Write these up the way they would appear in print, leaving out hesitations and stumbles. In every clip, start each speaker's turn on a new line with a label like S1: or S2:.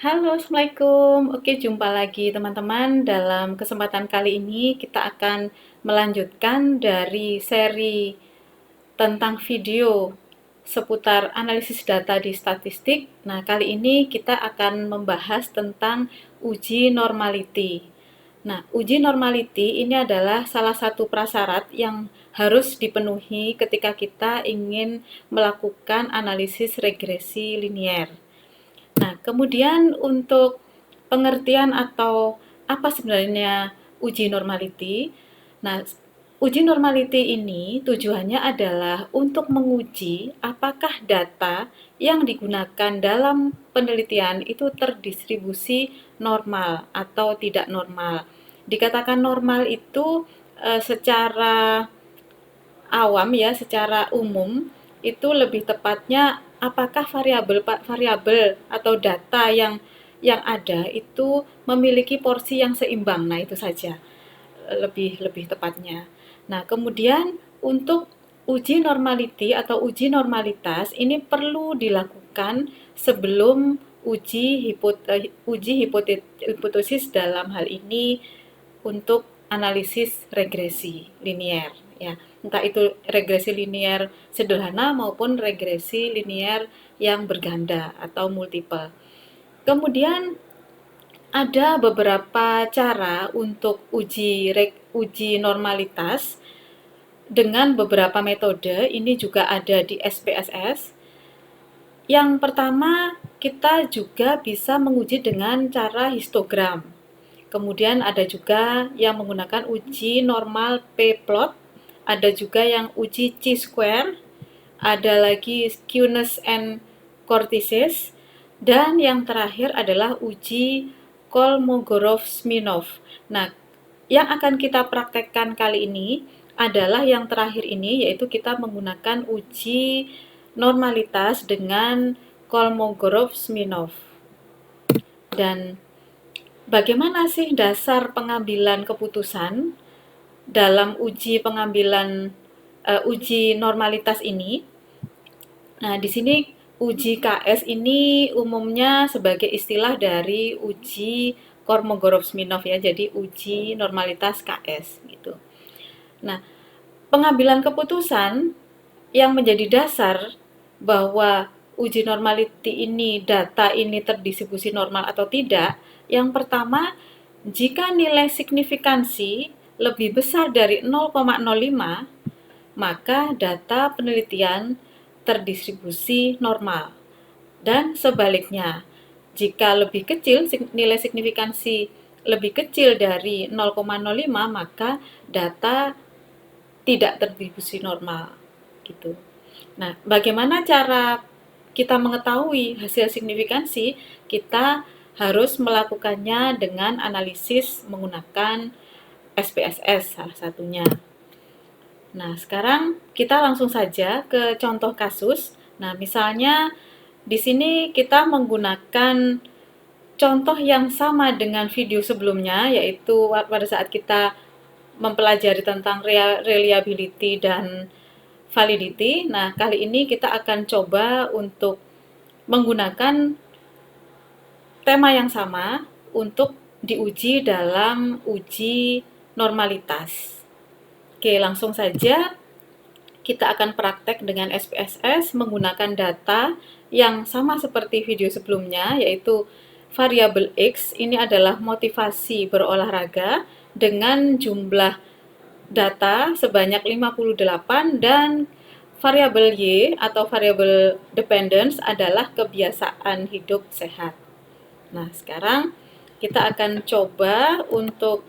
S1: Halo, Assalamualaikum. Oke, jumpa lagi teman-teman. Dalam kesempatan kali ini kita akan melanjutkan dari seri tentang video seputar analisis data di statistik. Nah, kali ini kita akan membahas tentang uji normality. Nah, uji normality ini adalah salah satu prasyarat yang harus dipenuhi ketika kita ingin melakukan analisis regresi linier. Nah, kemudian untuk pengertian atau apa sebenarnya uji normality? Nah, uji normality ini tujuannya adalah untuk menguji apakah data yang digunakan dalam penelitian itu terdistribusi normal atau tidak normal. Dikatakan normal itu secara awam ya, secara umum itu lebih tepatnya apakah variabel atau data yang ada itu memiliki porsi yang seimbang. Nah, itu saja lebih lebih tepatnya. Nah, kemudian untuk uji normality atau uji normalitas ini perlu dilakukan sebelum uji hipotesis dalam hal ini untuk analisis regresi linier ya. Entah itu regresi linier sederhana maupun regresi linier yang berganda atau multiple. Kemudian ada beberapa cara untuk uji normalitas dengan beberapa metode. Ini juga ada di SPSS. Yang pertama, kita juga bisa menguji dengan cara histogram. Kemudian ada juga yang menggunakan uji normal p-plot, ada juga yang uji chi-square, ada lagi skewness and cortices, dan yang terakhir adalah uji Kolmogorov-Smirnov. Nah, yang akan kita praktekkan kali ini adalah yang terakhir ini, yaitu kita menggunakan uji normalitas dengan Kolmogorov-Smirnov. Dan bagaimana sih dasar pengambilan keputusan dalam uji normalitas ini? Nah, di sini uji KS ini umumnya sebagai istilah dari uji Kolmogorov-Smirnov ya, jadi uji normalitas KS gitu. Nah, pengambilan keputusan yang menjadi dasar bahwa uji normality ini, data ini terdistribusi normal atau tidak, yang pertama, jika nilai signifikansi lebih besar dari 0,05, maka data penelitian terdistribusi normal. Dan sebaliknya, jika lebih kecil nilai signifikansi lebih kecil dari 0,05, maka data tidak terdistribusi normal gitu. Nah, bagaimana cara kita mengetahui hasil signifikansi? Kita harus melakukannya dengan analisis menggunakan SPSS salah satunya. Nah, sekarang kita langsung saja ke contoh kasus. Nah, misalnya di sini kita menggunakan contoh yang sama dengan video sebelumnya, yaitu pada saat kita mempelajari tentang reliability dan validity. Nah, kali ini kita akan coba untuk menggunakan tema yang sama untuk diuji dalam uji normalitas. Oke, langsung saja kita akan praktek dengan SPSS menggunakan data yang sama seperti video sebelumnya, yaitu variabel X ini adalah motivasi berolahraga dengan jumlah data sebanyak 58 dan variabel Y atau variabel dependence adalah kebiasaan hidup sehat. Nah, sekarang kita akan coba untuk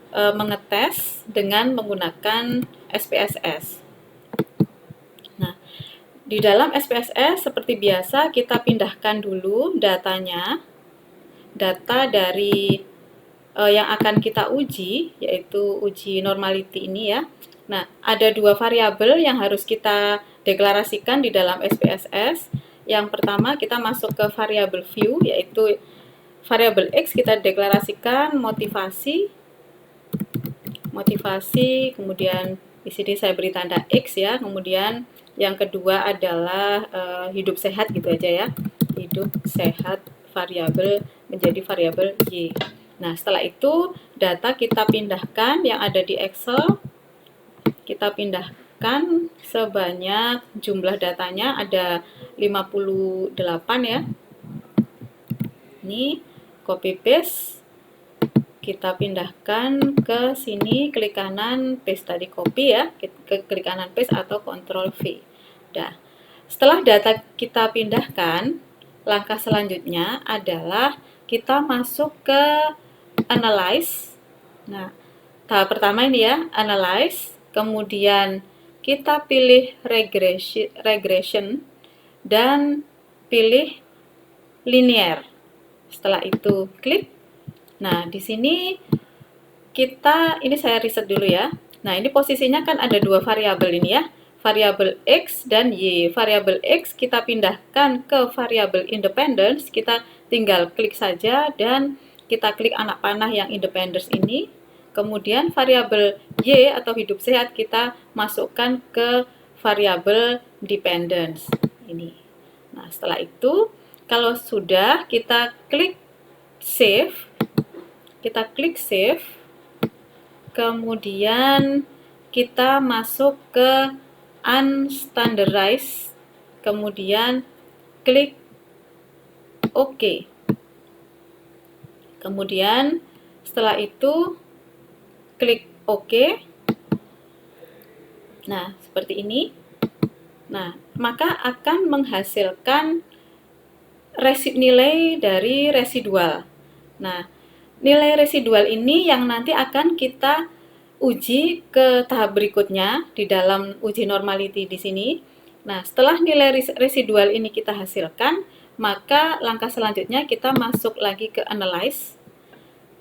S1: mengetes dengan menggunakan SPSS. Nah, di dalam SPSS seperti biasa kita pindahkan dulu datanya, data dari yang akan kita uji, yaitu uji normality ini ya. Nah, ada dua variabel yang harus kita deklarasikan di dalam SPSS. Yang pertama kita masuk ke variabel view, yaitu variabel X kita deklarasikan motivasi, kemudian di sini saya beri tanda X ya, kemudian yang kedua adalah hidup sehat gitu aja ya, hidup sehat variabel menjadi variabel Y. Nah, setelah itu data kita pindahkan yang ada di Excel, kita pindahkan sebanyak jumlah datanya ada 58 ya. Ini copy paste, kita pindahkan ke sini, klik kanan paste tadi copy ya, klik kanan paste atau Ctrl V. Dah. Setelah data kita pindahkan, langkah selanjutnya adalah kita masuk ke analyze. Nah, tahap pertama ini ya, analyze, kemudian kita pilih regression dan pilih linear. Setelah itu klik. Nah, di sini ini saya riset dulu ya. Nah, ini posisinya kan ada dua variabel ini ya, variabel X dan Y. Variabel X kita pindahkan ke variabel independence, kita tinggal klik saja dan kita klik anak panah yang independence ini. Kemudian variabel Y atau hidup sehat kita masukkan ke variabel dependence ini. Nah, setelah itu kalau sudah kita klik save, kemudian kita masuk ke unstandardized, kemudian klik OK. Kemudian setelah itu klik OK. Nah, seperti ini. Nah, maka akan menghasilkan nilai dari residual. Nah, nilai residual ini yang nanti akan kita uji ke tahap berikutnya di dalam uji normality di sini. Nah, setelah nilai residual ini kita hasilkan, maka langkah selanjutnya kita masuk lagi ke analyze.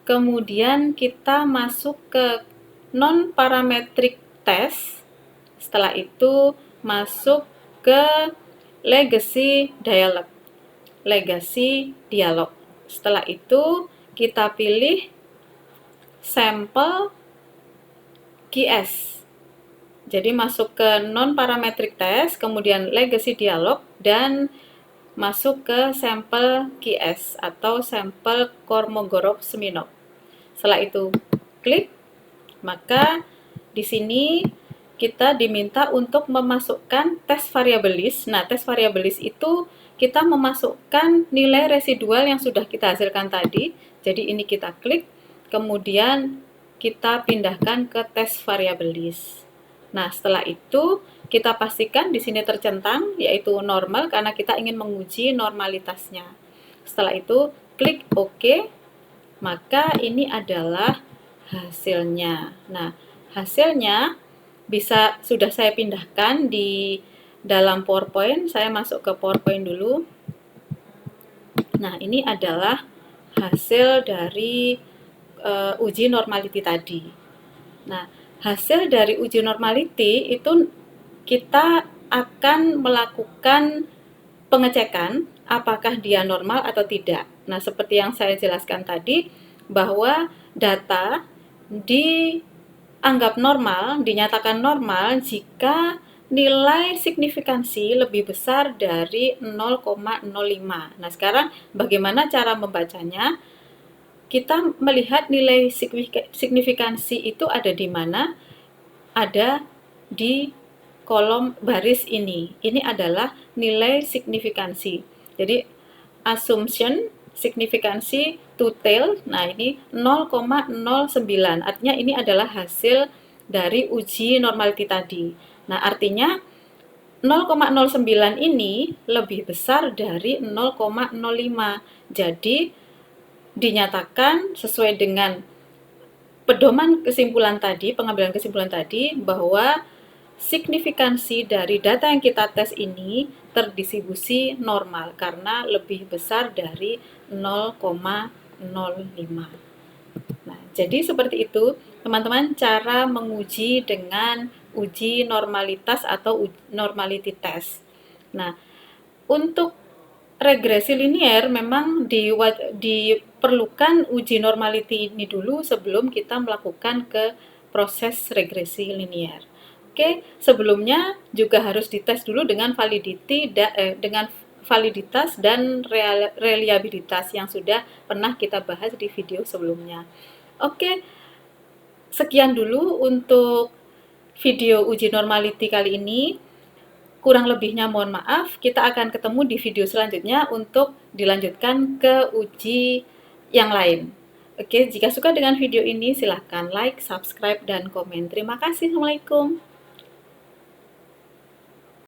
S1: Kemudian kita masuk ke non-parametric test. Setelah itu masuk ke legacy dialog. Setelah itu kita pilih sampel QS. Jadi masuk ke non-parametric test, kemudian legacy dialog, dan masuk ke sampel QS atau sampel Kolmogorov-Smirnov. Setelah itu klik, maka di sini kita diminta untuk memasukkan tes variable list. Nah, tes variable list itu kita memasukkan nilai residual yang sudah kita hasilkan tadi. Jadi ini kita klik, kemudian kita pindahkan ke tes variable list. Nah, setelah itu kita pastikan di sini tercentang yaitu normal karena kita ingin menguji normalitasnya. Setelah itu klik OK, maka ini adalah hasilnya. Nah, hasilnya sudah saya pindahkan di dalam PowerPoint. Saya masuk ke PowerPoint dulu. Nah, ini adalah hasil dari uji normality tadi. Nah, hasil dari uji normality itu kita akan melakukan pengecekan apakah dia normal atau tidak. Nah, seperti yang saya jelaskan tadi, bahwa data dianggap normal, dinyatakan normal jika nilai signifikansi lebih besar dari 0,05. Nah, sekarang bagaimana cara membacanya? Kita melihat nilai signifikansi itu ada di mana? Ada di kolom baris ini. Ini adalah nilai signifikansi. Jadi, assumption signifikansi to tail, nah ini 0,09. Artinya ini adalah hasil dari uji normality tadi. Nah, artinya 0,09 ini lebih besar dari 0,05. Jadi, dinyatakan sesuai dengan pedoman kesimpulan tadi, pengambilan kesimpulan tadi, bahwa signifikansi dari data yang kita tes ini terdistribusi normal karena lebih besar dari 0,05. Nah, jadi seperti itu, teman-teman, cara menguji dengan uji normalitas atau normality test. Nah, untuk regresi linier memang diperlukan uji normality ini dulu sebelum kita melakukan ke proses regresi linier. Oke, sebelumnya juga harus dites dulu dengan validitas dan reliabilitas yang sudah pernah kita bahas di video sebelumnya. Oke, sekian dulu untuk video uji normality kali ini. Kurang lebihnya mohon maaf, kita akan ketemu di video selanjutnya untuk dilanjutkan ke uji yang lain. Oke, jika suka dengan video ini silahkan like, subscribe, dan komen. Terima kasih. Assalamualaikum.